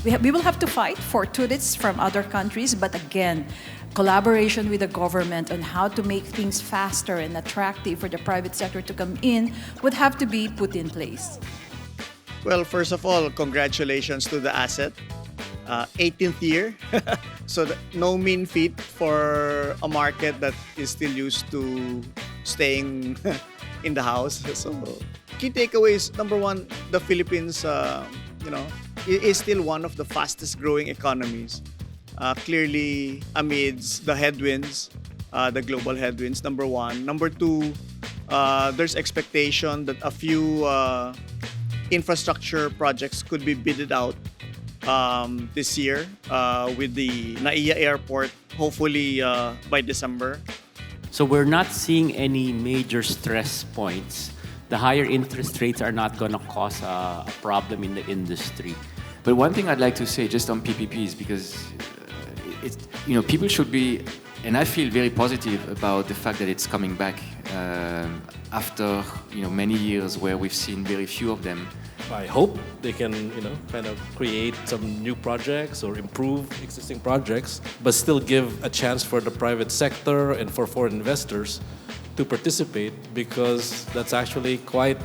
We will have to fight for tourists from other countries, but again, collaboration with the government on how to make things faster and attractive for the private sector to come in would have to be put in place. Well, first of all, congratulations to the asset. 18th year. So no mean feat for a market that is still used to staying in the house. So key takeaways, number one, the Philippines, is still one of the fastest growing economies. Clearly amidst the headwinds, the global headwinds, number one. Number two, there's expectation that a few infrastructure projects could be bidded out this year with the NAIA airport, hopefully by December. So we're not seeing any major stress points. The higher interest rates are not going to cause a problem in the industry. But one thing I'd like to say just on PPPs, because people should be, and I feel very positive about the fact that it's coming back after many years where we've seen very few of them. I hope they can, kind of create some new projects or improve existing projects, but still give a chance for the private sector and for foreign investors to participate, because that's actually quite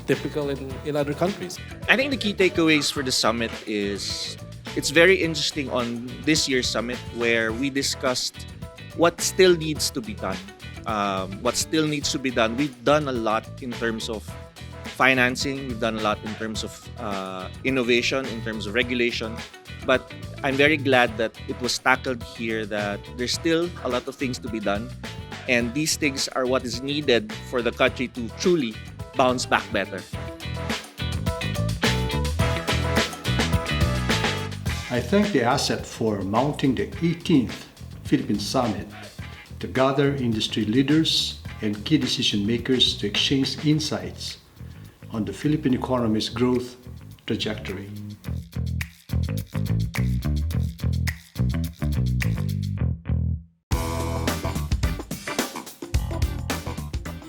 typical in other countries. I think the key takeaways for the summit is it's very interesting on this year's summit where we discussed what still needs to be done. We've done a lot in terms of financing, we've done a lot in terms of innovation, in terms of regulation. But I'm very glad that it was tackled here, that there's still a lot of things to be done. And these things are what is needed for the country to truly bounce back better. I thank the asset for mounting the 18th Philippine Summit to gather industry leaders and key decision makers to exchange insights on the Philippine economy's growth trajectory.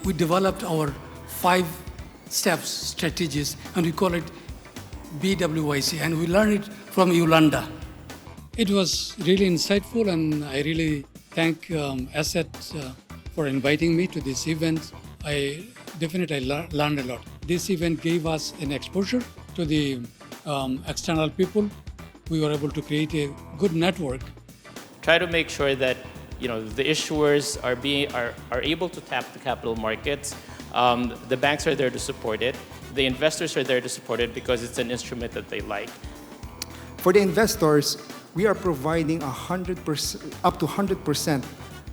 We developed our 5 steps strategies, and we call it BWYC, and we learned it from Yolanda. It was really insightful, and I really thank Asset for inviting me to this event. I definitely learned a lot. This event gave us an exposure to the external people. We were able to create a good network. Try to make sure that the issuers are able to tap the capital markets. The banks are there to support it. The investors are there to support it because it's an instrument that they like. For the investors, we are providing 100%, up to 100%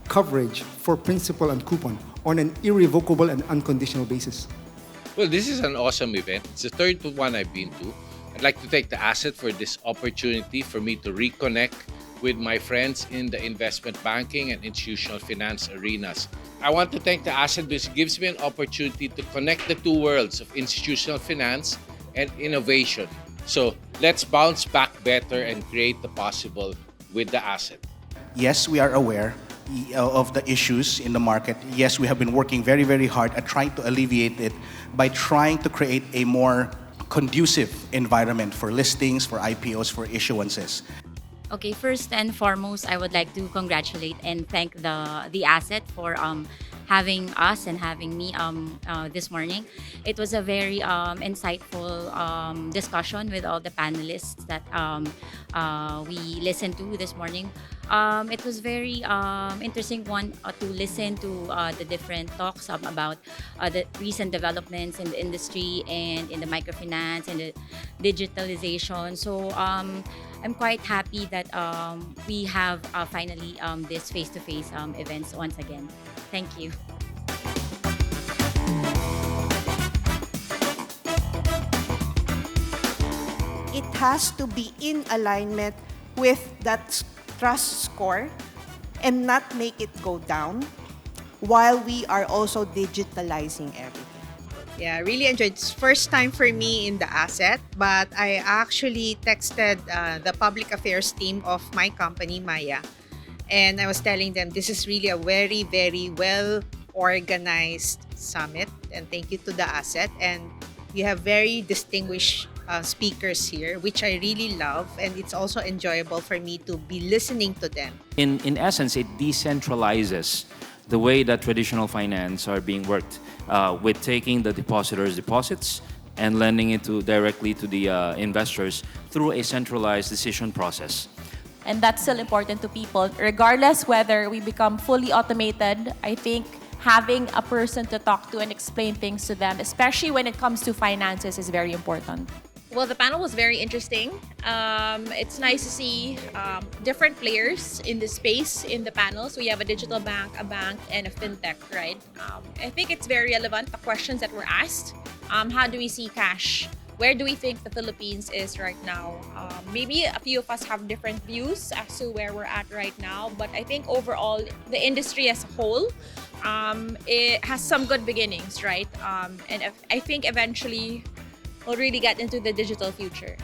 coverage for principal and coupon on an irrevocable and unconditional basis. Well, this is an awesome event. It's the third one I've been to. I'd like to thank the asset for this opportunity for me to reconnect with my friends in the investment banking and institutional finance arenas. I want to thank the asset because it gives me an opportunity to connect the two worlds of institutional finance and innovation. So let's bounce back better and create the possible with the asset. Yes, we are aware of the issues in the market. Yes, we have been working very, very hard at trying to alleviate it by trying to create a more conducive environment for listings, for IPOs, for issuances. Okay, first and foremost, I would like to congratulate and thank the asset for having us and having me this morning. It was a very insightful discussion with all the panelists that we listened to this morning. It was very interesting one to listen to the different talks about the recent developments in the industry and in the microfinance and the digitalization. So I'm quite happy that we have finally this face-to-face events once again. Thank you. It has to be in alignment with that trust score and not make it go down while we are also digitalizing everything. Yeah, really enjoyed. It's first time for me in the asset, but I actually texted the public affairs team of my company, Maya, and I was telling them this is really a very, very well organized summit, and thank you to the asset. And you have very distinguished speakers here, which I really love, and it's also enjoyable for me to be listening to them. In essence, it decentralizes the way that traditional finance are being worked with taking the depositors' deposits and lending it directly to the investors through a centralized decision process. And that's still important to people. Regardless whether we become fully automated, I think having a person to talk to and explain things to them, especially when it comes to finances, is very important. Well, the panel was very interesting. It's nice to see different players in the space in the panel. So we have a digital bank, and a fintech, right? I think it's very relevant, the questions that were asked. How do we see cash? Where do we think the Philippines is right now? Maybe a few of us have different views as to where we're at right now, but I think overall, the industry as a whole, it has some good beginnings, right? And I think eventually we'll really get into the digital future.